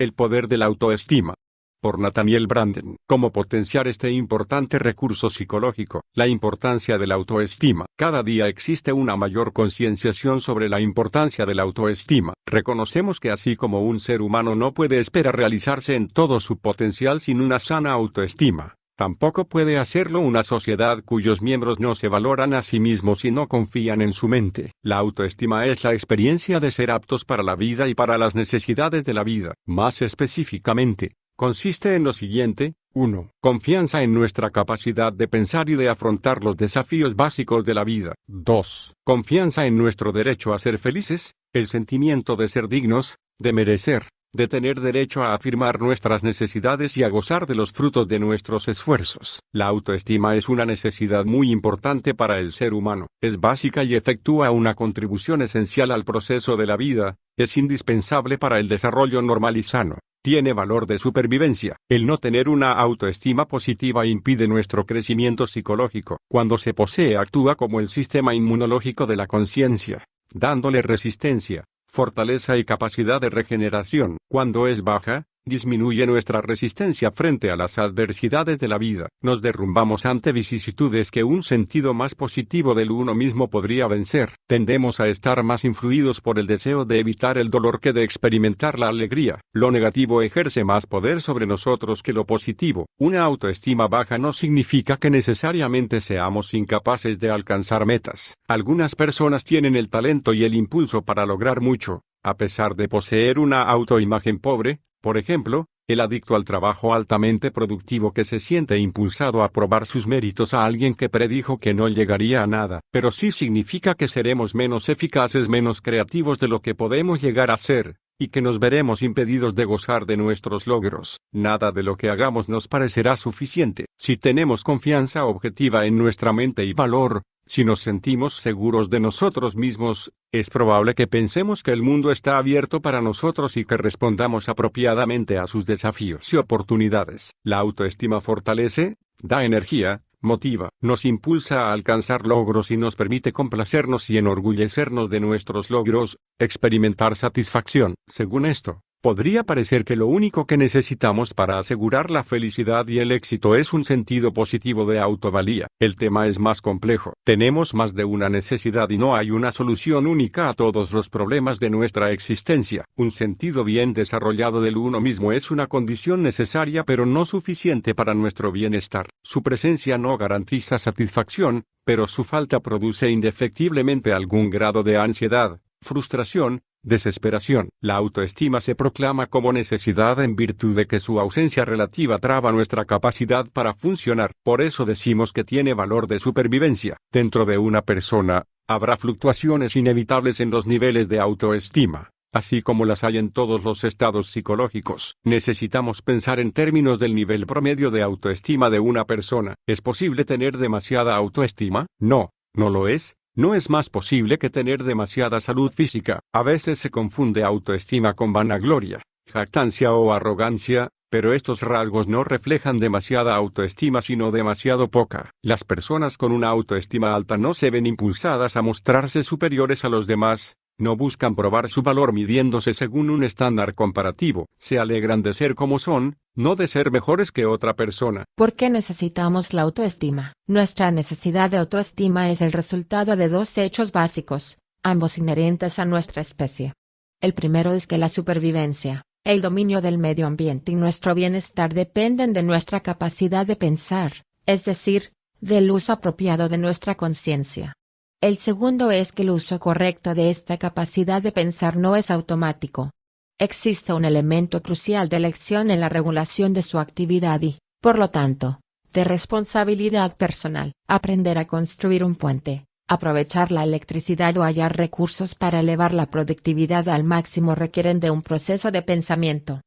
El poder de la autoestima. Por Nathaniel Branden. Cómo potenciar este importante recurso psicológico. La importancia de la autoestima. Cada día existe una mayor concienciación sobre la importancia de la autoestima. Reconocemos que así como un ser humano no puede esperar realizarse en todo su potencial sin una sana autoestima, tampoco puede hacerlo una sociedad cuyos miembros no se valoran a sí mismos y no confían en su mente. La autoestima es la experiencia de ser aptos para la vida y para las necesidades de la vida. Más específicamente, consiste en lo siguiente: 1. Confianza en nuestra capacidad de pensar y de afrontar los desafíos básicos de la vida. 2. Confianza en nuestro derecho a ser felices, el sentimiento de ser dignos, de merecer, de tener derecho a afirmar nuestras necesidades y a gozar de los frutos de nuestros esfuerzos. La autoestima es una necesidad muy importante para el ser humano. Es básica y efectúa una contribución esencial al proceso de la vida. Es indispensable para el desarrollo normal y sano. Tiene valor de supervivencia. El no tener una autoestima positiva impide nuestro crecimiento psicológico. Cuando se posee, actúa como el sistema inmunológico de la conciencia, dándole resistencia, fortaleza y capacidad de regeneración. Cuando es baja, disminuye nuestra resistencia frente a las adversidades de la vida. Nos derrumbamos ante vicisitudes que un sentido más positivo del uno mismo podría vencer. Tendemos a estar más influidos por el deseo de evitar el dolor que de experimentar la alegría. Lo negativo ejerce más poder sobre nosotros que lo positivo. Una autoestima baja no significa que necesariamente seamos incapaces de alcanzar metas. Algunas personas tienen el talento y el impulso para lograr mucho, a pesar de poseer una autoimagen pobre. Por ejemplo, el adicto al trabajo altamente productivo que se siente impulsado a probar sus méritos a alguien que predijo que no llegaría a nada. Pero sí significa que seremos menos eficaces, menos creativos de lo que podemos llegar a ser, y que nos veremos impedidos de gozar de nuestros logros. Nada de lo que hagamos nos parecerá suficiente. Si tenemos confianza objetiva en nuestra mente y valor, si nos sentimos seguros de nosotros mismos, es probable que pensemos que el mundo está abierto para nosotros y que respondamos apropiadamente a sus desafíos y oportunidades. La autoestima fortalece, da energía, motiva, nos impulsa a alcanzar logros y nos permite complacernos y enorgullecernos de nuestros logros, experimentar satisfacción. Según esto, podría parecer que lo único que necesitamos para asegurar la felicidad y el éxito es un sentido positivo de autovalía. El tema es más complejo. Tenemos más de una necesidad y no hay una solución única a todos los problemas de nuestra existencia. Un sentido bien desarrollado del uno mismo es una condición necesaria pero no suficiente para nuestro bienestar. Su presencia no garantiza satisfacción, pero su falta produce indefectiblemente algún grado de ansiedad, frustración, desesperación. La autoestima se proclama como necesidad en virtud de que su ausencia relativa traba nuestra capacidad para funcionar. Por eso decimos que tiene valor de supervivencia. Dentro de una persona, habrá fluctuaciones inevitables en los niveles de autoestima, así como las hay en todos los estados psicológicos. Necesitamos pensar en términos del nivel promedio de autoestima de una persona. ¿Es posible tener demasiada autoestima? No, no lo es. No es más posible que tener demasiada salud física. A veces se confunde autoestima con vanagloria, jactancia o arrogancia, pero estos rasgos no reflejan demasiada autoestima sino demasiado poca. Las personas con una autoestima alta no se ven impulsadas a mostrarse superiores a los demás, no buscan probar su valor midiéndose según un estándar comparativo. Se alegran de ser como son, no de ser mejores que otra persona. ¿Por qué necesitamos la autoestima? Nuestra necesidad de autoestima es el resultado de dos hechos básicos, ambos inherentes a nuestra especie. El primero es que la supervivencia, el dominio del medio ambiente y nuestro bienestar dependen de nuestra capacidad de pensar, es decir, del uso apropiado de nuestra conciencia. El segundo es que el uso correcto de esta capacidad de pensar no es automático. Existe un elemento crucial de elección en la regulación de su actividad y, por lo tanto, de responsabilidad personal. Aprender a construir un puente, aprovechar la electricidad o hallar recursos para elevar la productividad al máximo requieren de un proceso de pensamiento.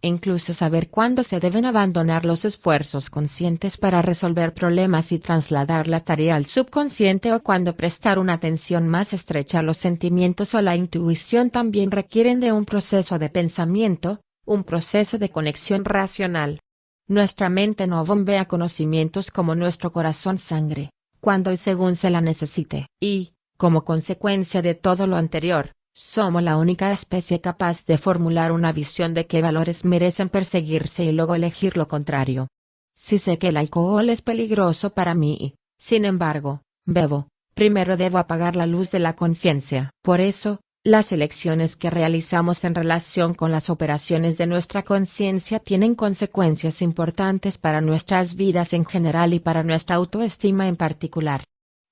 Incluso saber cuándo se deben abandonar los esfuerzos conscientes para resolver problemas y trasladar la tarea al subconsciente o cuándo prestar una atención más estrecha a los sentimientos o la intuición también requieren de un proceso de pensamiento, un proceso de conexión racional. Nuestra mente no bombea conocimientos como nuestro corazón sangre, cuando y según se la necesite. Y, como consecuencia de todo lo anterior, Somos la única especie capaz de formular una visión de qué valores merecen perseguirse y luego elegir lo contrario. Si sé que el alcohol es peligroso para mí y, sin embargo, bebo, primero debo apagar la luz de la conciencia. Por eso, las elecciones que realizamos en relación con las operaciones de nuestra conciencia tienen consecuencias importantes para nuestras vidas en general y para nuestra autoestima en particular.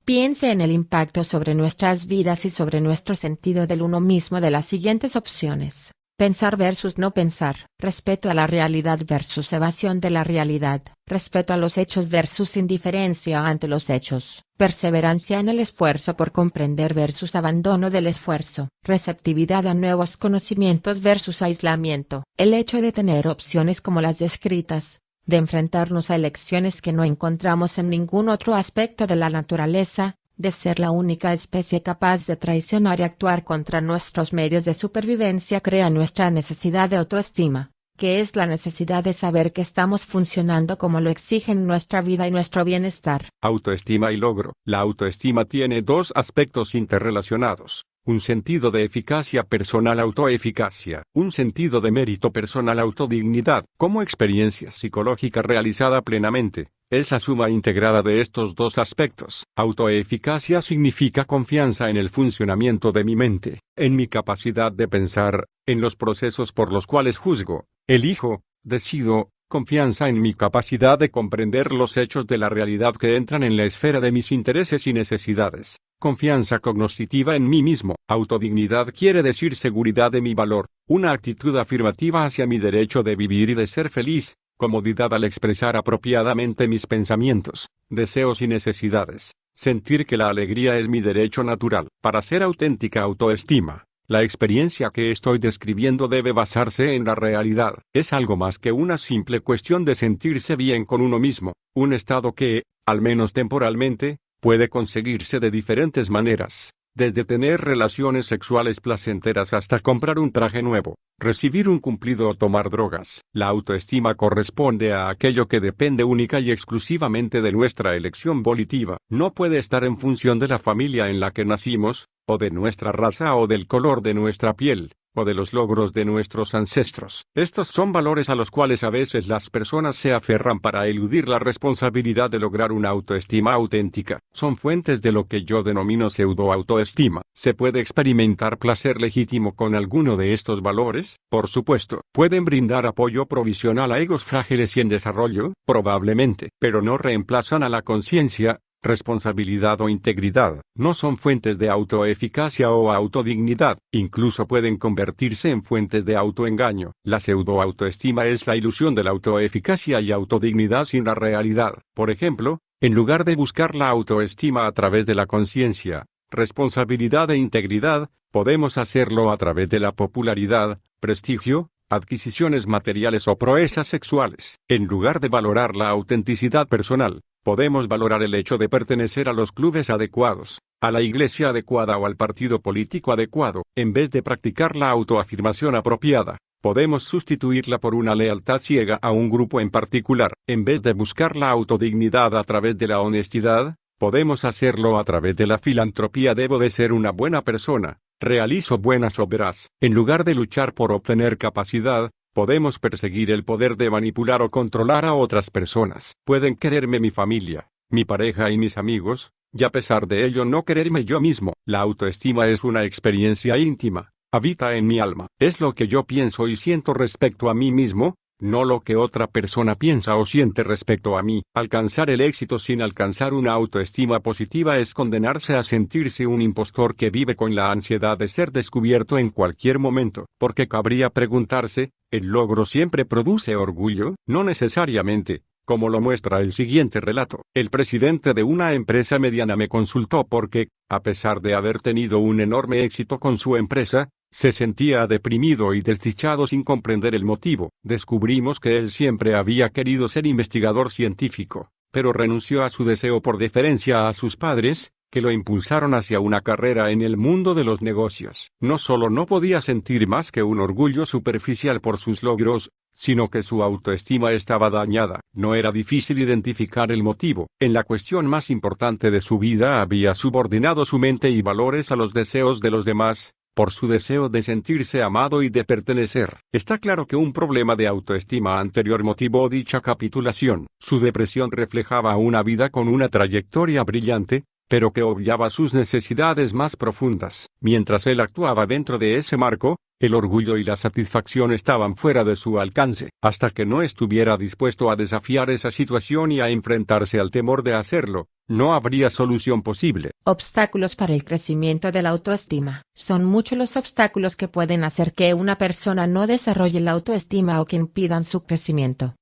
Piense en el impacto sobre nuestras vidas y sobre nuestro sentido del uno mismo de las siguientes opciones: pensar versus no pensar, respeto a la realidad versus evasión de la realidad, respeto a los hechos versus indiferencia ante los hechos, perseverancia en el esfuerzo por comprender versus abandono del esfuerzo, receptividad a nuevos conocimientos versus aislamiento. El hecho de tener opciones como las descritas, de enfrentarnos a elecciones que no encontramos en ningún otro aspecto de la naturaleza, de ser la única especie capaz de traicionar y actuar contra nuestros medios de supervivencia, crea nuestra necesidad de autoestima, que es la necesidad de saber que estamos funcionando como lo exigen nuestra vida y nuestro bienestar. Autoestima y logro. La autoestima tiene dos aspectos interrelacionados: un sentido de eficacia personal, autoeficacia; un sentido de mérito personal, autodignidad. Como experiencia psicológica realizada plenamente, es la suma integrada de estos dos aspectos. Autoeficacia significa confianza en el funcionamiento de mi mente, en mi capacidad de pensar, en los procesos por los cuales juzgo, elijo, decido; confianza en mi capacidad de comprender los hechos de la realidad que entran en la esfera de mis intereses y necesidades; confianza cognoscitiva en mí mismo. Autodignidad quiere decir seguridad de mi valor, una actitud afirmativa hacia mi derecho de vivir y de ser feliz; comodidad al expresar apropiadamente mis pensamientos, deseos y necesidades; sentir que la alegría es mi derecho natural. Para ser auténtica autoestima, la experiencia que estoy describiendo debe basarse en la realidad. Es algo más que una simple cuestión de sentirse bien con uno mismo, un estado que, al menos temporalmente, puede conseguirse de diferentes maneras, desde tener relaciones sexuales placenteras hasta comprar un traje nuevo, recibir un cumplido o tomar drogas. La autoestima corresponde a aquello que depende única y exclusivamente de nuestra elección volitiva. No puede estar en función de la familia en la que nacimos, o de nuestra raza o del color de nuestra piel, o de los logros de nuestros ancestros. Estos son valores a los cuales a veces las personas se aferran para eludir la responsabilidad de lograr una autoestima auténtica. Son fuentes de lo que yo denomino pseudoautoestima. ¿Se puede experimentar placer legítimo con alguno de estos valores? Por supuesto. ¿Pueden brindar apoyo provisional a egos frágiles y en desarrollo? Probablemente. Pero no reemplazan a la conciencia, responsabilidad o integridad. No son fuentes de autoeficacia o autodignidad. Incluso pueden convertirse en fuentes de autoengaño. La pseudoautoestima es la ilusión de la autoeficacia y autodignidad sin la realidad. Por ejemplo, en lugar de buscar la autoestima a través de la conciencia, responsabilidad e integridad, podemos hacerlo a través de la popularidad, prestigio, adquisiciones materiales o proezas sexuales. En lugar de valorar la autenticidad personal, podemos valorar el hecho de pertenecer a los clubes adecuados, a la iglesia adecuada o al partido político adecuado. En vez de practicar la autoafirmación apropiada, podemos sustituirla por una lealtad ciega a un grupo en particular. En vez de buscar la autodignidad a través de la honestidad, podemos hacerlo a través de la filantropía. Debo de ser una buena persona, realizo buenas obras. En lugar de luchar por obtener capacidad, podemos perseguir el poder de manipular o controlar a otras personas. Pueden quererme mi familia, mi pareja y mis amigos, y a pesar de ello no quererme yo mismo. La autoestima es una experiencia íntima, habita en mi alma. Es lo que yo pienso y siento respecto a mí mismo, no lo que otra persona piensa o siente respecto a mí. Alcanzar el éxito sin alcanzar una autoestima positiva es condenarse a sentirse un impostor que vive con la ansiedad de ser descubierto en cualquier momento. Porque cabría preguntarse, ¿el logro siempre produce orgullo? No necesariamente, como lo muestra el siguiente relato. El presidente de una empresa mediana me consultó porque, a pesar de haber tenido un enorme éxito con su empresa, se sentía deprimido y desdichado sin comprender el motivo. Descubrimos que él siempre había querido ser investigador científico, pero renunció a su deseo por deferencia a sus padres, que lo impulsaron hacia una carrera en el mundo de los negocios. No solo no podía sentir más que un orgullo superficial por sus logros, sino que su autoestima estaba dañada. No era difícil identificar el motivo. En la cuestión más importante de su vida había subordinado su mente y valores a los deseos de los demás, por su deseo de sentirse amado y de pertenecer. Está claro que un problema de autoestima anterior motivó dicha capitulación. Su depresión reflejaba una vida con una trayectoria brillante, pero que obviaba sus necesidades más profundas. Mientras él actuaba dentro de ese marco, el orgullo y la satisfacción estaban fuera de su alcance. Hasta que no estuviera dispuesto a desafiar esa situación y a enfrentarse al temor de hacerlo, no habría solución posible. Obstáculos para el crecimiento de la autoestima. Son muchos los obstáculos que pueden hacer que una persona no desarrolle la autoestima o que impidan su crecimiento.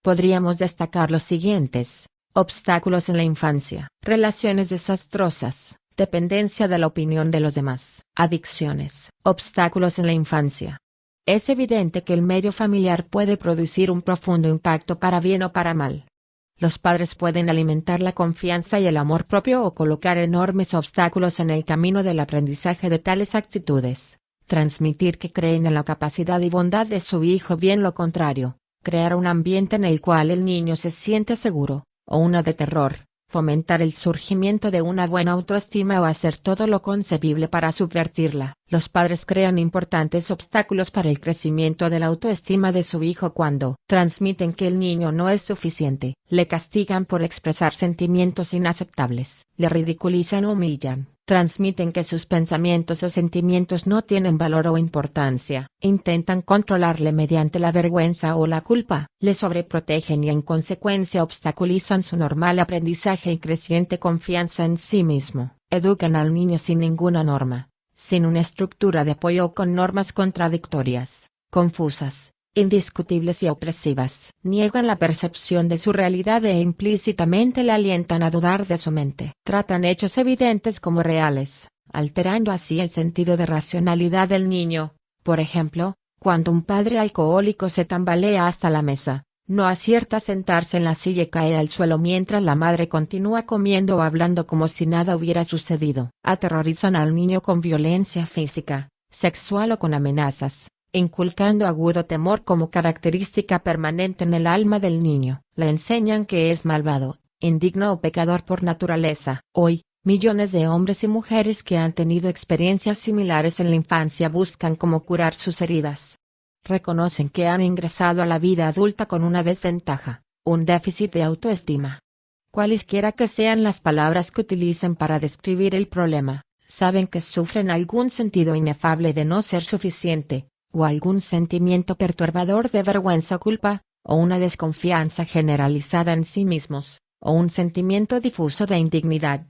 Podríamos destacar los siguientes. Obstáculos en la infancia, relaciones desastrosas, dependencia de la opinión de los demás, adicciones, obstáculos en la infancia. Es evidente que el medio familiar puede producir un profundo impacto para bien o para mal. Los padres pueden alimentar la confianza y el amor propio o colocar enormes obstáculos en el camino del aprendizaje de tales actitudes, transmitir que creen en la capacidad y bondad de su hijo, bien lo contrario, crear un ambiente en el cual el niño se siente seguro, o una de terror, fomentar el surgimiento de una buena autoestima o hacer todo lo concebible para subvertirla. Los padres crean importantes obstáculos para el crecimiento de la autoestima de su hijo cuando transmiten que el niño no es suficiente, le castigan por expresar sentimientos inaceptables, le ridiculizan o humillan, transmiten que sus pensamientos o sentimientos no tienen valor o importancia, intentan controlarle mediante la vergüenza o la culpa, le sobreprotegen y en consecuencia obstaculizan su normal aprendizaje y creciente confianza en sí mismo, educan al niño sin ninguna norma, sin una estructura de apoyo o con normas contradictorias, confusas, indiscutibles y opresivas. Niegan la percepción de su realidad e implícitamente le alientan a dudar de su mente. Tratan hechos evidentes como reales, alterando así el sentido de racionalidad del niño. Por ejemplo, cuando un padre alcohólico se tambalea hasta la mesa, no acierta a sentarse en la silla y cae al suelo mientras la madre continúa comiendo o hablando como si nada hubiera sucedido. Aterrorizan al niño con violencia física, sexual o con amenazas, inculcando agudo temor como característica permanente en el alma del niño. Le enseñan que es malvado, indigno o pecador por naturaleza. Hoy, millones de hombres y mujeres que han tenido experiencias similares en la infancia buscan cómo curar sus heridas. Reconocen que han ingresado a la vida adulta con una desventaja, un déficit de autoestima. Cualesquiera que sean las palabras que utilicen para describir el problema, saben que sufren algún sentido inefable de no ser suficiente, o algún sentimiento perturbador de vergüenza o culpa, o una desconfianza generalizada en sí mismos, o un sentimiento difuso de indignidad.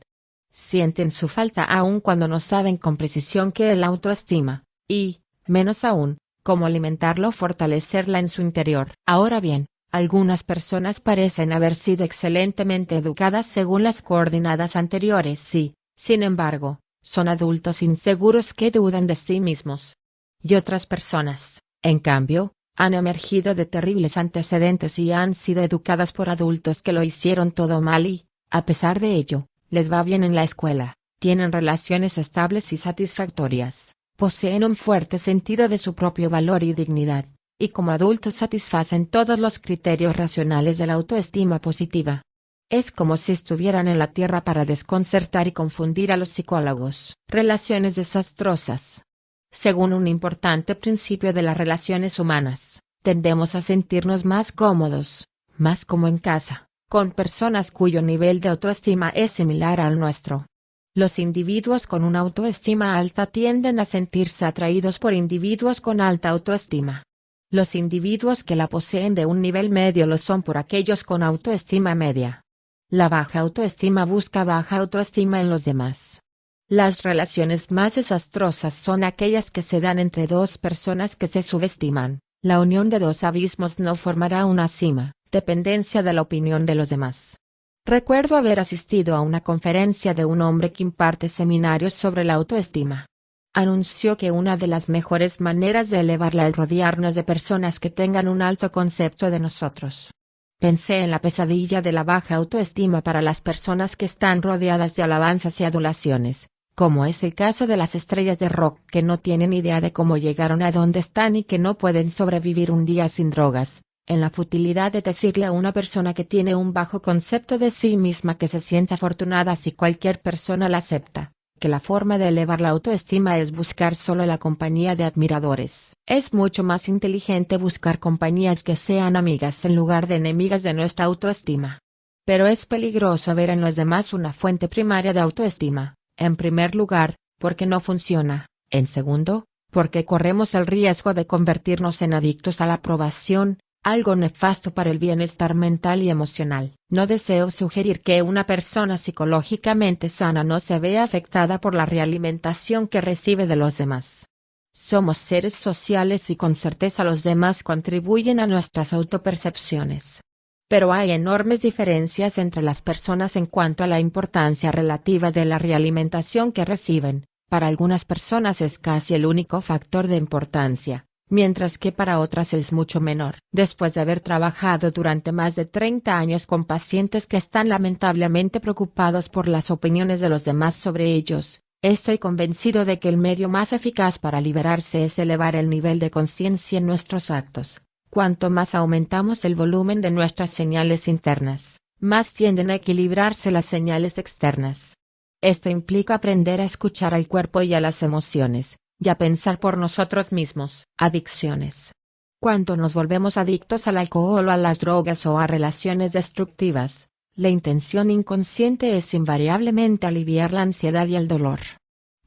Sienten su falta aun cuando no saben con precisión qué es la autoestima, y, menos aún, cómo alimentarla o fortalecerla en su interior. Ahora bien, algunas personas parecen haber sido excelentemente educadas según las coordenadas anteriores y, sin embargo, son adultos inseguros que dudan de sí mismos. Y otras personas, en cambio, han emergido de terribles antecedentes y han sido educadas por adultos que lo hicieron todo mal y, a pesar de ello, les va bien en la escuela, tienen relaciones estables y satisfactorias, poseen un fuerte sentido de su propio valor y dignidad, y como adultos satisfacen todos los criterios racionales de la autoestima positiva. Es como si estuvieran en la tierra para desconcertar y confundir a los psicólogos. Relaciones desastrosas. Según un importante principio de las relaciones humanas, tendemos a sentirnos más cómodos, más como en casa, con personas cuyo nivel de autoestima es similar al nuestro. Los individuos con una autoestima alta tienden a sentirse atraídos por individuos con alta autoestima. Los individuos que la poseen de un nivel medio lo son por aquellos con autoestima media. La baja autoestima busca baja autoestima en los demás. Las relaciones más desastrosas son aquellas que se dan entre dos personas que se subestiman. La unión de dos abismos no formará una cima, dependencia de la opinión de los demás. Recuerdo haber asistido a una conferencia de un hombre que imparte seminarios sobre la autoestima. Anunció que una de las mejores maneras de elevarla es rodearnos de personas que tengan un alto concepto de nosotros. Pensé en la pesadilla de la baja autoestima para las personas que están rodeadas de alabanzas y adulaciones, como es el caso de las estrellas de rock que no tienen idea de cómo llegaron a donde están y que no pueden sobrevivir un día sin drogas, en la futilidad de decirle a una persona que tiene un bajo concepto de sí misma que se siente afortunada si cualquier persona la acepta, que la forma de elevar la autoestima es buscar solo la compañía de admiradores. Es mucho más inteligente buscar compañías que sean amigas en lugar de enemigas de nuestra autoestima. Pero es peligroso ver en los demás una fuente primaria de autoestima, en primer lugar, porque no funciona, en segundo, porque corremos el riesgo de convertirnos en adictos a la aprobación, algo nefasto para el bienestar mental y emocional. No deseo sugerir que una persona psicológicamente sana no se vea afectada por la realimentación que recibe de los demás. Somos seres sociales y con certeza los demás contribuyen a nuestras autopercepciones. Pero hay enormes diferencias entre las personas en cuanto a la importancia relativa de la realimentación que reciben. Para algunas personas es casi el único factor de importancia, mientras que para otras es mucho menor. Después de haber trabajado durante más de 30 años con pacientes que están lamentablemente preocupados por las opiniones de los demás sobre ellos, estoy convencido de que el medio más eficaz para liberarse es elevar el nivel de conciencia en nuestros actos. Cuanto más aumentamos el volumen de nuestras señales internas, más tienden a equilibrarse las señales externas. Esto implica aprender a escuchar al cuerpo y a las emociones, y a pensar por nosotros mismos. Adicciones. Cuando nos volvemos adictos al alcohol o a las drogas o a relaciones destructivas, la intención inconsciente es invariablemente aliviar la ansiedad y el dolor.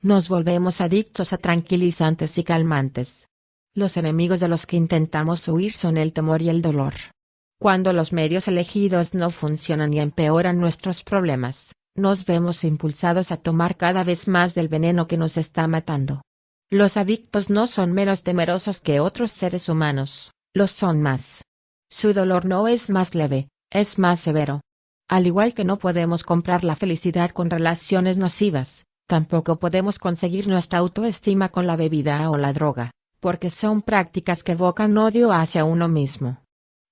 Nos volvemos adictos a tranquilizantes y calmantes. Los enemigos de los que intentamos huir son el temor y el dolor. Cuando los medios elegidos no funcionan y empeoran nuestros problemas, nos vemos impulsados a tomar cada vez más del veneno que nos está matando. Los adictos no son menos temerosos que otros seres humanos, los son más. Su dolor no es más leve, es más severo. Al igual que no podemos comprar la felicidad con relaciones nocivas, tampoco podemos conseguir nuestra autoestima con la bebida o la droga, porque son prácticas que evocan odio hacia uno mismo.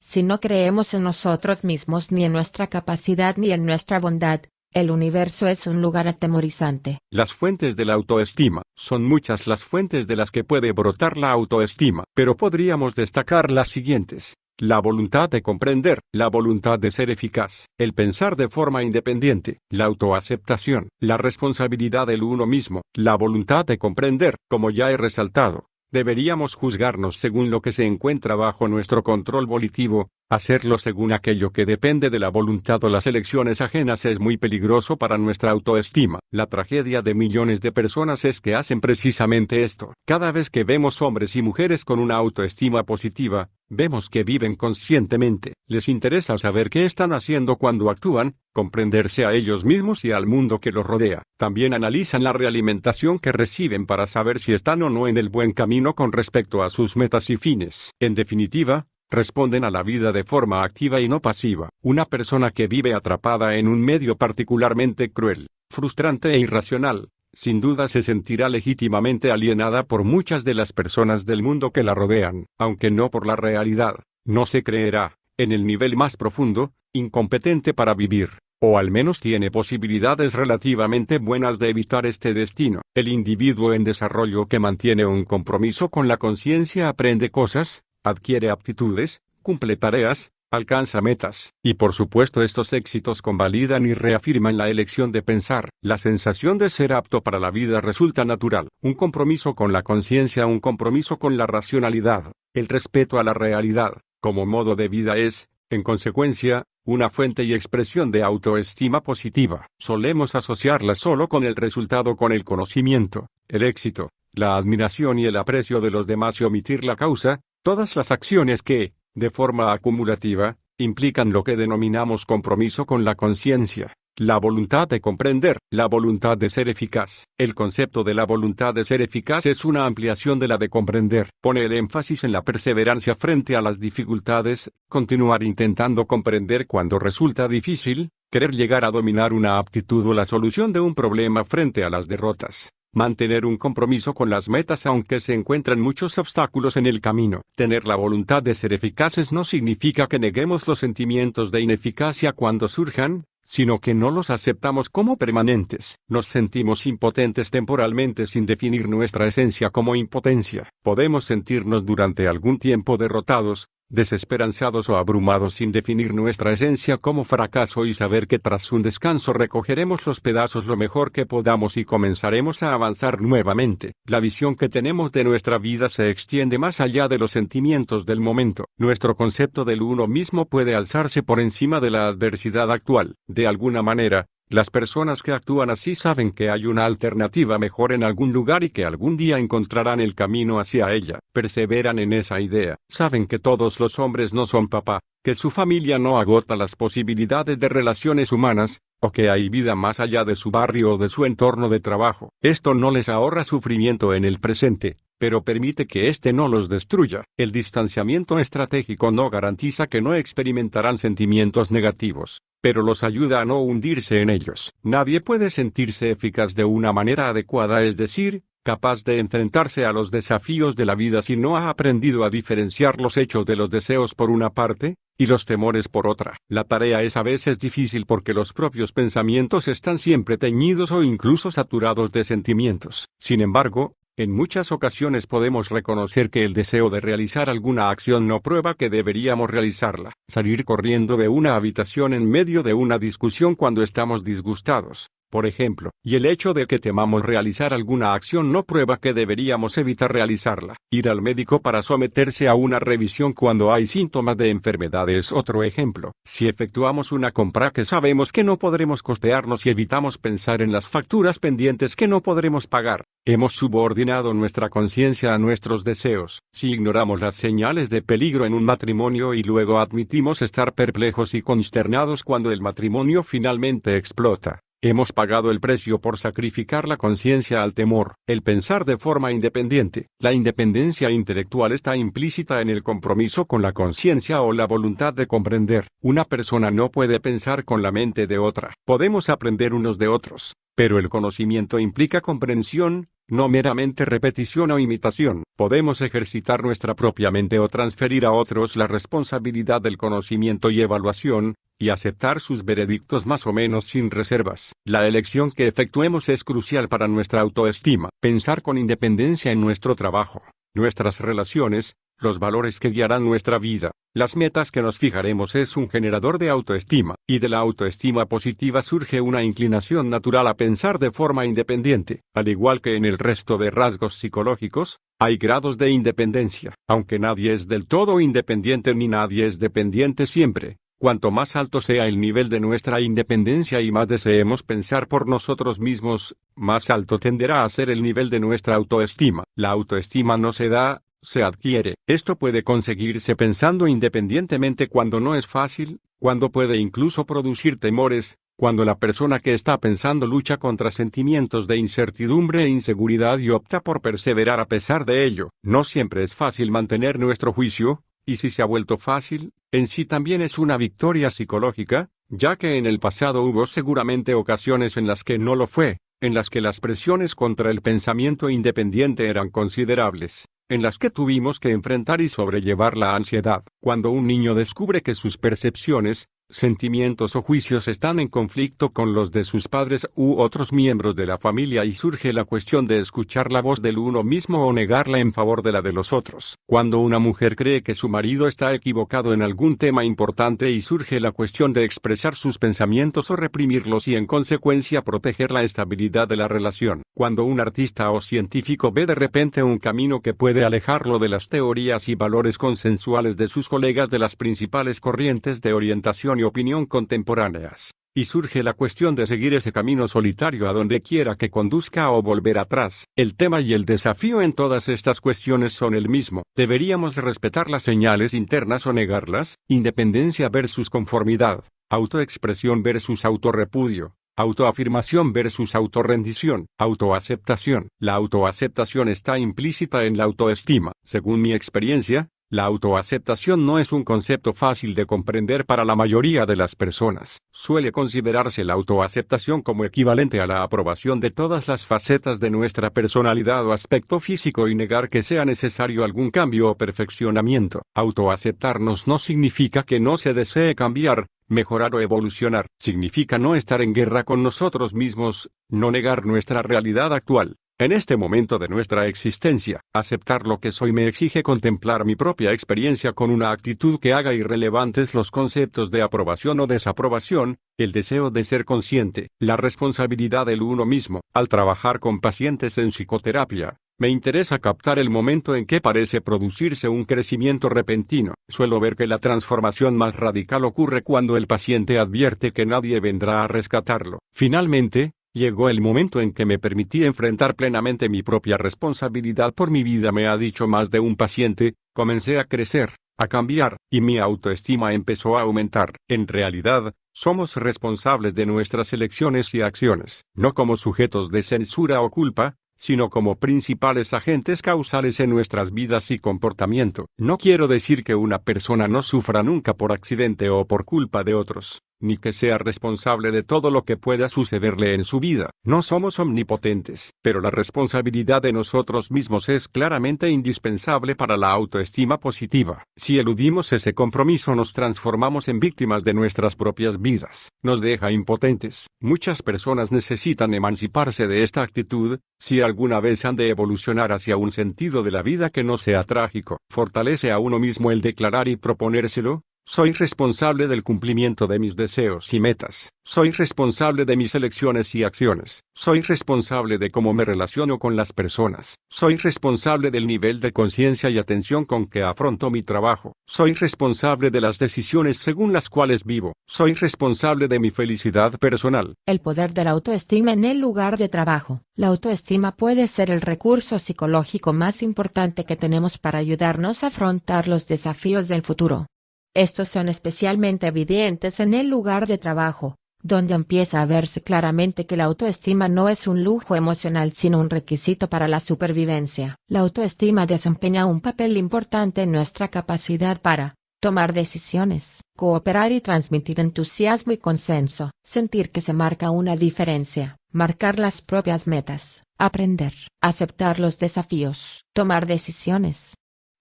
Si no creemos en nosotros mismos ni en nuestra capacidad ni en nuestra bondad, el universo es un lugar atemorizante. Las fuentes de la autoestima. Son muchas las fuentes de las que puede brotar la autoestima, pero podríamos destacar las siguientes. La voluntad de comprender, la voluntad de ser eficaz, el pensar de forma independiente, la autoaceptación, la responsabilidad del uno mismo, la voluntad de comprender, como ya he resaltado. Deberíamos juzgarnos según lo que se encuentra bajo nuestro control volitivo, hacerlo según aquello que depende de la voluntad o las elecciones ajenas es muy peligroso para nuestra autoestima. La tragedia de millones de personas es que hacen precisamente esto. Cada vez que vemos hombres y mujeres con una autoestima positiva, vemos que viven conscientemente, les interesa saber qué están haciendo cuando actúan, comprenderse a ellos mismos y al mundo que los rodea. También analizan la realimentación que reciben para saber si están o no en el buen camino con respecto a sus metas y fines. En definitiva, responden a la vida de forma activa y no pasiva. Una persona que vive atrapada en un medio particularmente cruel, frustrante e irracional, sin duda se sentirá legítimamente alienada por muchas de las personas del mundo que la rodean, aunque no por la realidad. No se creerá, en el nivel más profundo, incompetente para vivir, o al menos tiene posibilidades relativamente buenas de evitar este destino. El individuo en desarrollo que mantiene un compromiso con la conciencia aprende cosas, adquiere aptitudes, cumple tareas, alcanza metas, y por supuesto estos éxitos convalidan y reafirman la elección de pensar. La sensación de ser apto para la vida resulta natural. Un compromiso con la conciencia, un compromiso con la racionalidad, el respeto a la realidad, como modo de vida es, en consecuencia, una fuente y expresión de autoestima positiva. Solemos asociarla solo con el resultado, con el conocimiento, el éxito, la admiración y el aprecio de los demás y omitir la causa, todas las acciones que, de forma acumulativa, implican lo que denominamos compromiso con la conciencia, la voluntad de comprender, la voluntad de ser eficaz. El concepto de la voluntad de ser eficaz es una ampliación de la de comprender. Pone el énfasis en la perseverancia frente a las dificultades, continuar intentando comprender cuando resulta difícil, querer llegar a dominar una aptitud o la solución de un problema frente a las derrotas. Mantener un compromiso con las metas aunque se encuentran muchos obstáculos en el camino. Tener la voluntad de ser eficaces no significa que neguemos los sentimientos de ineficacia cuando surjan, sino que no los aceptamos como permanentes. Nos sentimos impotentes temporalmente sin definir nuestra esencia como impotencia. Podemos sentirnos durante algún tiempo derrotados, desesperanzados o abrumados sin definir nuestra esencia como fracaso y saber que tras un descanso recogeremos los pedazos lo mejor que podamos y comenzaremos a avanzar nuevamente. La visión que tenemos de nuestra vida se extiende más allá de los sentimientos del momento. Nuestro concepto del uno mismo puede alzarse por encima de la adversidad actual. De alguna manera, las personas que actúan así saben que hay una alternativa mejor en algún lugar y que algún día encontrarán el camino hacia ella. Perseveran en esa idea. Saben que todos los hombres no son papá, que su familia no agota las posibilidades de relaciones humanas, o que hay vida más allá de su barrio o de su entorno de trabajo. Esto no les ahorra sufrimiento en el presente, pero permite que éste no los destruya. El distanciamiento estratégico no garantiza que no experimentarán sentimientos negativos, pero los ayuda a no hundirse en ellos. Nadie puede sentirse eficaz de una manera adecuada, es decir, capaz de enfrentarse a los desafíos de la vida si no ha aprendido a diferenciar los hechos de los deseos por una parte, y los temores por otra. La tarea es a veces difícil porque los propios pensamientos están siempre teñidos o incluso saturados de sentimientos. Sin embargo, en muchas ocasiones podemos reconocer que el deseo de realizar alguna acción no prueba que deberíamos realizarla. Salir corriendo de una habitación en medio de una discusión cuando estamos disgustados, por ejemplo, y el hecho de que temamos realizar alguna acción no prueba que deberíamos evitar realizarla. Ir al médico para someterse a una revisión cuando hay síntomas de enfermedad es otro ejemplo. Si efectuamos una compra que sabemos que no podremos costearnos y evitamos pensar en las facturas pendientes que no podremos pagar, hemos subordinado nuestra conciencia a nuestros deseos. Si ignoramos las señales de peligro en un matrimonio y luego admitimos estar perplejos y consternados cuando el matrimonio finalmente explota, hemos pagado el precio por sacrificar la conciencia al temor. El pensar de forma independiente. La independencia intelectual está implícita en el compromiso con la conciencia o la voluntad de comprender. Una persona no puede pensar con la mente de otra. Podemos aprender unos de otros, pero el conocimiento implica comprensión, no meramente repetición o imitación. Podemos ejercitar nuestra propia mente o transferir a otros la responsabilidad del conocimiento y evaluación, y aceptar sus veredictos más o menos sin reservas. La elección que efectuemos es crucial para nuestra autoestima. Pensar con independencia en nuestro trabajo, nuestras relaciones, los valores que guiarán nuestra vida, las metas que nos fijaremos es un generador de autoestima, y de la autoestima positiva surge una inclinación natural a pensar de forma independiente. Al igual que en el resto de rasgos psicológicos, hay grados de independencia. Aunque nadie es del todo independiente ni nadie es dependiente siempre, cuanto más alto sea el nivel de nuestra independencia y más deseemos pensar por nosotros mismos, más alto tenderá a ser el nivel de nuestra autoestima. La autoestima no se da, se adquiere. Esto puede conseguirse pensando independientemente cuando no es fácil, cuando puede incluso producir temores, cuando la persona que está pensando lucha contra sentimientos de incertidumbre e inseguridad y opta por perseverar a pesar de ello. No siempre es fácil mantener nuestro juicio, y si se ha vuelto fácil, en sí también es una victoria psicológica, ya que en el pasado hubo seguramente ocasiones en las que no lo fue, en las que las presiones contra el pensamiento independiente eran considerables, en las que tuvimos que enfrentar y sobrellevar la ansiedad. Cuando un niño descubre que sus percepciones, sentimientos o juicios están en conflicto con los de sus padres u otros miembros de la familia y surge la cuestión de escuchar la voz del uno mismo o negarla en favor de la de los otros. Cuando una mujer cree que su marido está equivocado en algún tema importante y surge la cuestión de expresar sus pensamientos o reprimirlos y en consecuencia proteger la estabilidad de la relación. Cuando un artista o científico ve de repente un camino que puede alejarlo de las teorías y valores consensuales de sus colegas de las principales corrientes de orientación y opinión contemporáneas, y surge la cuestión de seguir ese camino solitario a donde quiera que conduzca o volver atrás. El tema y el desafío en todas estas cuestiones son el mismo. ¿Deberíamos respetar las señales internas o negarlas? Independencia versus conformidad, autoexpresión versus autorrepudio, autoafirmación versus autorrendición, autoaceptación. La autoaceptación está implícita en la autoestima. Según mi experiencia, la autoaceptación no es un concepto fácil de comprender para la mayoría de las personas. Suele considerarse la autoaceptación como equivalente a la aprobación de todas las facetas de nuestra personalidad o aspecto físico y negar que sea necesario algún cambio o perfeccionamiento. Autoaceptarnos no significa que no se desee cambiar, mejorar o evolucionar. Significa no estar en guerra con nosotros mismos, no negar nuestra realidad actual, En este momento de nuestra existencia, aceptar lo que soy me exige contemplar mi propia experiencia con una actitud que haga irrelevantes los conceptos de aprobación o desaprobación, el deseo de ser consciente, la responsabilidad del uno mismo. Al trabajar con pacientes en psicoterapia, me interesa captar el momento en que parece producirse un crecimiento repentino. Suelo ver que la transformación más radical ocurre cuando el paciente advierte que nadie vendrá a rescatarlo. Finalmente, llegó el momento en que me permití enfrentar plenamente mi propia responsabilidad por mi vida, me ha dicho más de un paciente. Comencé a crecer, a cambiar, y mi autoestima empezó a aumentar. En realidad, somos responsables de nuestras elecciones y acciones, no como sujetos de censura o culpa, sino como principales agentes causales en nuestras vidas y comportamiento. No quiero decir que una persona no sufra nunca por accidente o por culpa de otros, ni que sea responsable de todo lo que pueda sucederle en su vida. No somos omnipotentes, pero la responsabilidad de nosotros mismos es claramente indispensable para la autoestima positiva. Si eludimos ese compromiso, nos transformamos en víctimas de nuestras propias vidas. Nos deja impotentes. Muchas personas necesitan emanciparse de esta actitud, si alguna vez han de evolucionar hacia un sentido de la vida que no sea trágico. Fortalece a uno mismo el declarar y proponérselo: soy responsable del cumplimiento de mis deseos y metas. Soy responsable de mis elecciones y acciones. Soy responsable de cómo me relaciono con las personas. Soy responsable del nivel de conciencia y atención con que afronto mi trabajo. Soy responsable de las decisiones según las cuales vivo. Soy responsable de mi felicidad personal. El poder de la autoestima en el lugar de trabajo. La autoestima puede ser el recurso psicológico más importante que tenemos para ayudarnos a afrontar los desafíos del futuro. Estos son especialmente evidentes en el lugar de trabajo, donde empieza a verse claramente que la autoestima no es un lujo emocional sino un requisito para la supervivencia. La autoestima desempeña un papel importante en nuestra capacidad para tomar decisiones, cooperar y transmitir entusiasmo y consenso, sentir que se marca una diferencia, marcar las propias metas, aprender, aceptar los desafíos, tomar decisiones.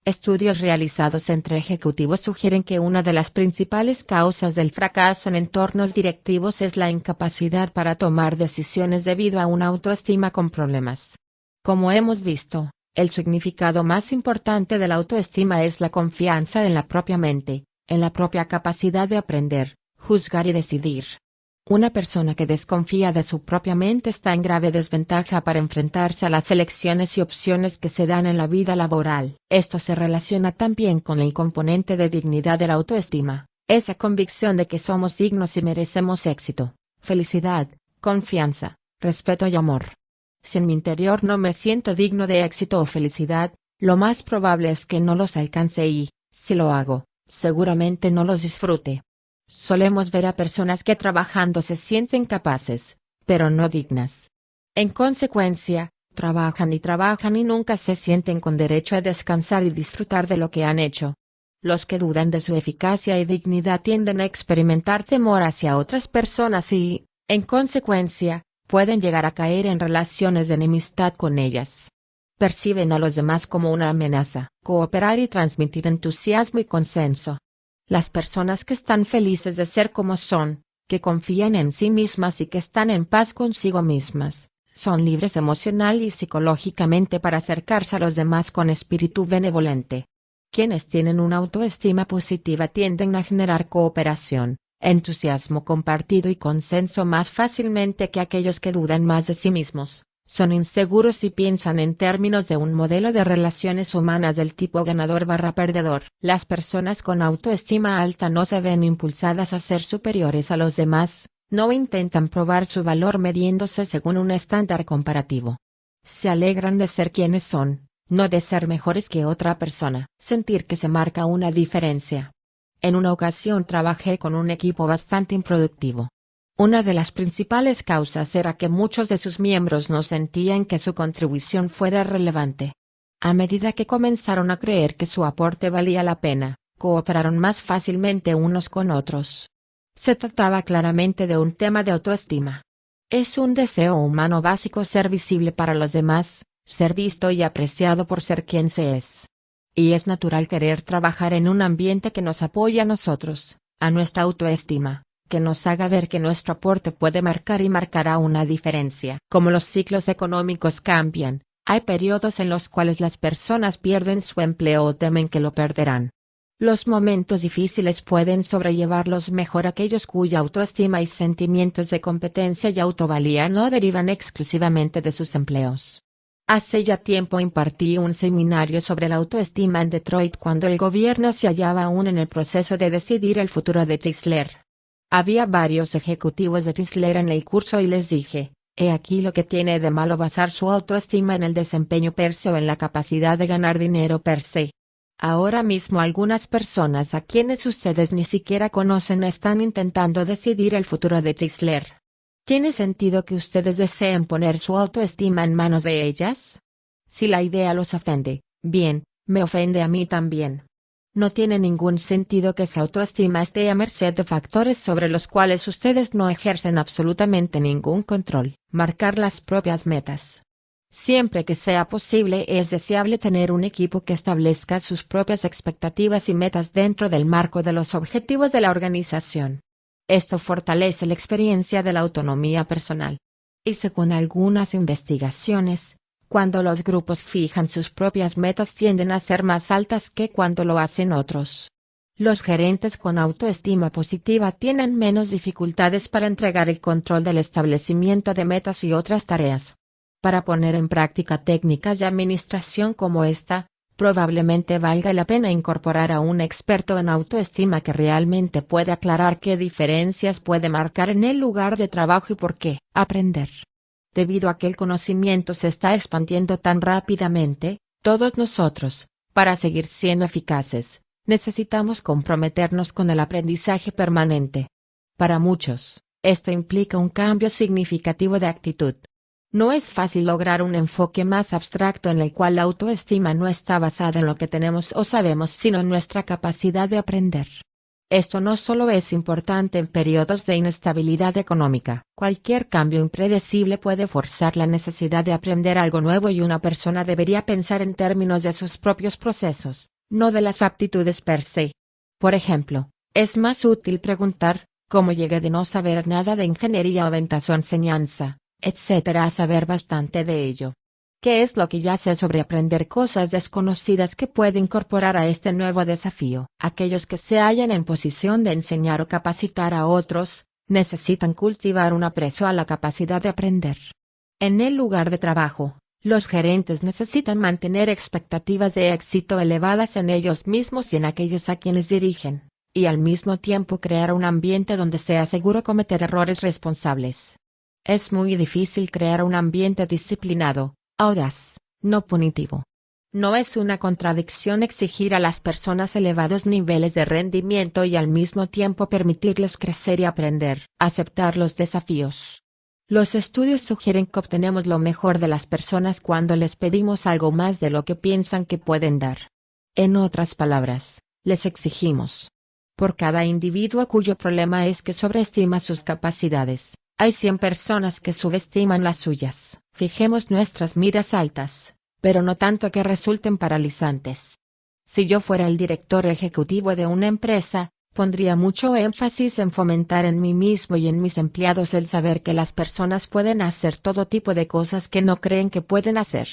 Estudios realizados entre ejecutivos sugieren que una de las principales causas del fracaso en entornos directivos es la incapacidad para tomar decisiones debido a una autoestima con problemas. Como hemos visto, el significado más importante de la autoestima es la confianza en la propia mente, en la propia capacidad de aprender, juzgar y decidir. Una persona que desconfía de su propia mente está en grave desventaja para enfrentarse a las elecciones y opciones que se dan en la vida laboral. Esto se relaciona también con el componente de dignidad de la autoestima, esa convicción de que somos dignos y merecemos éxito, felicidad, confianza, respeto y amor. Si en mi interior no me siento digno de éxito o felicidad, lo más probable es que no los alcance y, si lo hago, seguramente no los disfrute. Solemos ver a personas que trabajando se sienten capaces, pero no dignas. En consecuencia, trabajan y nunca se sienten con derecho a descansar y disfrutar de lo que han hecho. Los que dudan de su eficacia y dignidad tienden a experimentar temor hacia otras personas y, en consecuencia, pueden llegar a caer en relaciones de enemistad con ellas. Perciben a los demás como una amenaza. Cooperar y transmitir entusiasmo y consenso. Las personas que están felices de ser como son, que confían en sí mismas y que están en paz consigo mismas, son libres emocional y psicológicamente para acercarse a los demás con espíritu benevolente. Quienes tienen una autoestima positiva tienden a generar cooperación, entusiasmo compartido y consenso más fácilmente que aquellos que dudan más de sí mismos. Son inseguros y piensan en términos de un modelo de relaciones humanas del tipo ganador/perdedor. Las personas con autoestima alta no se ven impulsadas a ser superiores a los demás, no intentan probar su valor midiéndose según un estándar comparativo. Se alegran de ser quienes son, no de ser mejores que otra persona. Sentir que se marca una diferencia. En una ocasión trabajé con un equipo bastante improductivo. Una de las principales causas era que muchos de sus miembros no sentían que su contribución fuera relevante. A medida que comenzaron a creer que su aporte valía la pena, cooperaron más fácilmente unos con otros. Se trataba claramente de un tema de autoestima. Es un deseo humano básico ser visible para los demás, ser visto y apreciado por ser quien se es. Y es natural querer trabajar en un ambiente que nos apoye a nosotros, a nuestra autoestima. que nos haga ver que nuestro aporte puede marcar y marcará una diferencia. Como los ciclos económicos cambian, hay periodos en los cuales las personas pierden su empleo o temen que lo perderán. Los momentos difíciles pueden sobrellevarlos mejor aquellos cuya autoestima y sentimientos de competencia y autovalía no derivan exclusivamente de sus empleos. Hace ya tiempo impartí un seminario sobre la autoestima en Detroit cuando el gobierno se hallaba aún en el proceso de decidir el futuro de Chrysler. Había varios ejecutivos de Chrysler en el curso y les dije, he aquí lo que tiene de malo basar su autoestima en el desempeño per se o en la capacidad de ganar dinero per se. Ahora mismo algunas personas a quienes ustedes ni siquiera conocen están intentando decidir el futuro de Chrysler. ¿Tiene sentido que ustedes deseen poner su autoestima en manos de ellas? Si la idea los ofende, bien, me ofende a mí también. No tiene ningún sentido que esa autoestima esté a merced de factores sobre los cuales ustedes no ejercen absolutamente ningún control. Marcar las propias metas. Siempre que sea posible es deseable tener un equipo que establezca sus propias expectativas y metas dentro del marco de los objetivos de la organización. Esto fortalece la experiencia de la autonomía personal. Y según algunas investigaciones, cuando los grupos fijan sus propias metas tienden a ser más altas que cuando lo hacen otros. Los gerentes con autoestima positiva tienen menos dificultades para entregar el control del establecimiento de metas y otras tareas. Para poner en práctica técnicas de administración como esta, probablemente valga la pena incorporar a un experto en autoestima que realmente puede aclarar qué diferencias puede marcar en el lugar de trabajo y por qué. Aprender. Debido a que el conocimiento se está expandiendo tan rápidamente, todos nosotros, para seguir siendo eficaces, necesitamos comprometernos con el aprendizaje permanente. Para muchos, esto implica un cambio significativo de actitud. No es fácil lograr un enfoque más abstracto en el cual la autoestima no está basada en lo que tenemos o sabemos sino en nuestra capacidad de aprender. Esto no solo es importante en periodos de inestabilidad económica. Cualquier cambio impredecible puede forzar la necesidad de aprender algo nuevo y una persona debería pensar en términos de sus propios procesos, no de las aptitudes per se. Por ejemplo, es más útil preguntar, ¿cómo llegué de no saber nada de ingeniería o ventas o enseñanza, etcétera, a saber bastante de ello? ¿Qué es lo que ya sé sobre aprender cosas desconocidas que puede incorporar a este nuevo desafío? Aquellos que se hallan en posición de enseñar o capacitar a otros, necesitan cultivar un aprecio a la capacidad de aprender. En el lugar de trabajo, los gerentes necesitan mantener expectativas de éxito elevadas en ellos mismos y en aquellos a quienes dirigen, y al mismo tiempo crear un ambiente donde sea seguro cometer errores responsables. Es muy difícil crear un ambiente disciplinado, audaz, no punitivo. No es una contradicción exigir a las personas elevados niveles de rendimiento y al mismo tiempo permitirles crecer y aprender. Aceptar los desafíos. Los estudios sugieren que obtenemos lo mejor de las personas cuando les pedimos algo más de lo que piensan que pueden dar. En otras palabras, les exigimos. Por cada individuo cuyo problema es que sobreestima sus capacidades, hay 100 personas que subestiman las suyas. Fijemos nuestras miras altas, pero no tanto que resulten paralizantes. Si yo fuera el director ejecutivo de una empresa, pondría mucho énfasis en fomentar en mí mismo y en mis empleados el saber que las personas pueden hacer todo tipo de cosas que no creen que pueden hacer.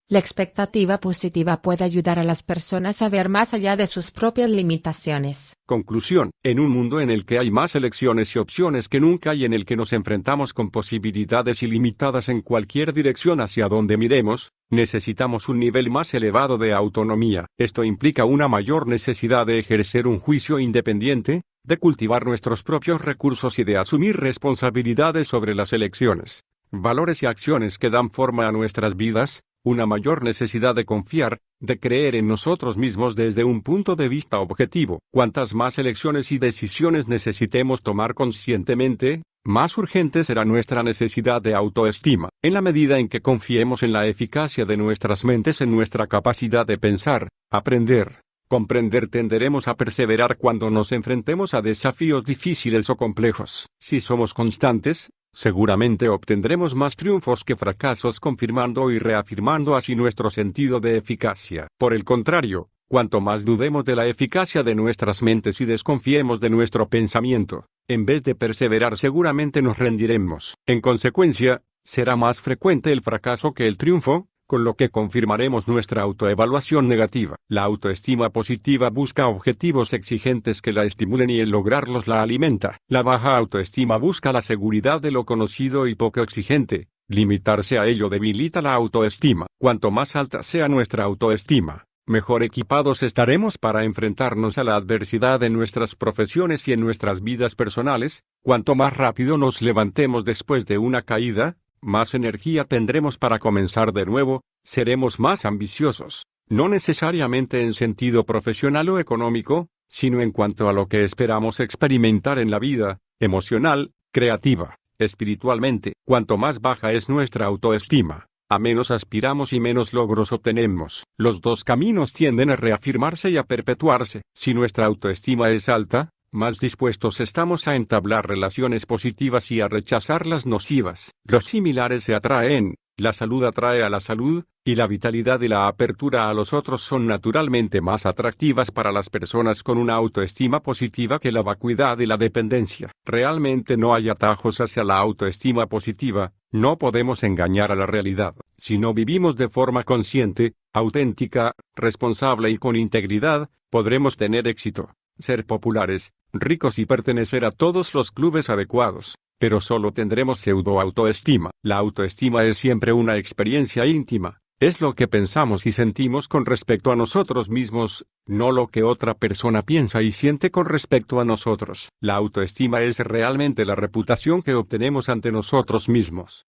La expectativa positiva puede ayudar a las personas a ver más allá de sus propias limitaciones. Conclusión: en un mundo en el que hay más elecciones y opciones que nunca y en el que nos enfrentamos con posibilidades ilimitadas en cualquier dirección hacia donde miremos, necesitamos un nivel más elevado de autonomía. Esto implica una mayor necesidad de ejercer un juicio independiente, de cultivar nuestros propios recursos y de asumir responsabilidades sobre las elecciones, valores y acciones que dan forma a nuestras vidas. Una mayor necesidad de confiar, de creer en nosotros mismos desde un punto de vista objetivo. Cuantas más elecciones y decisiones necesitemos tomar conscientemente, más urgente será nuestra necesidad de autoestima. En la medida en que confiemos en la eficacia de nuestras mentes, en nuestra capacidad de pensar, aprender, comprender, tenderemos a perseverar cuando nos enfrentemos a desafíos difíciles o complejos. Si somos constantes, seguramente obtendremos más triunfos que fracasos, confirmando y reafirmando así nuestro sentido de eficacia. Por el contrario, cuanto más dudemos de la eficacia de nuestras mentes y desconfiemos de nuestro pensamiento, En vez de perseverar seguramente nos rendiremos. En consecuencia, será más frecuente el fracaso que el triunfo, con lo que confirmaremos nuestra autoevaluación negativa. La autoestima positiva busca objetivos exigentes que la estimulen y el lograrlos la alimenta. La baja autoestima busca la seguridad de lo conocido y poco exigente. Limitarse a ello debilita la autoestima. Cuanto más alta sea nuestra autoestima, mejor equipados estaremos para enfrentarnos a la adversidad en nuestras profesiones y en nuestras vidas personales. Cuanto más rápido nos levantemos después de una caída, más energía tendremos para comenzar de nuevo. Seremos más ambiciosos, no necesariamente en sentido profesional o económico, sino en cuanto a lo que esperamos experimentar en la vida, emocional, creativa, espiritualmente. Cuanto más baja es nuestra autoestima, a menos aspiramos y menos logros obtenemos. Los dos caminos tienden a reafirmarse y a perpetuarse. Si nuestra autoestima es alta, más dispuestos estamos a entablar relaciones positivas y a rechazar las nocivas. Los similares se atraen, la salud atrae a la salud, y la vitalidad y la apertura a los otros son naturalmente más atractivas para las personas con una autoestima positiva que la vacuidad y la dependencia. Realmente no hay atajos hacia la autoestima positiva, no podemos engañar a la realidad. Si no vivimos de forma consciente, auténtica, responsable y con integridad, podremos tener éxito, ser populares, ricos y pertenecer a todos los clubes adecuados, pero solo tendremos pseudo-autoestima. La autoestima es siempre una experiencia íntima, es lo que pensamos y sentimos con respecto a nosotros mismos, no lo que otra persona piensa y siente con respecto a nosotros. La autoestima es realmente la reputación que obtenemos ante nosotros mismos.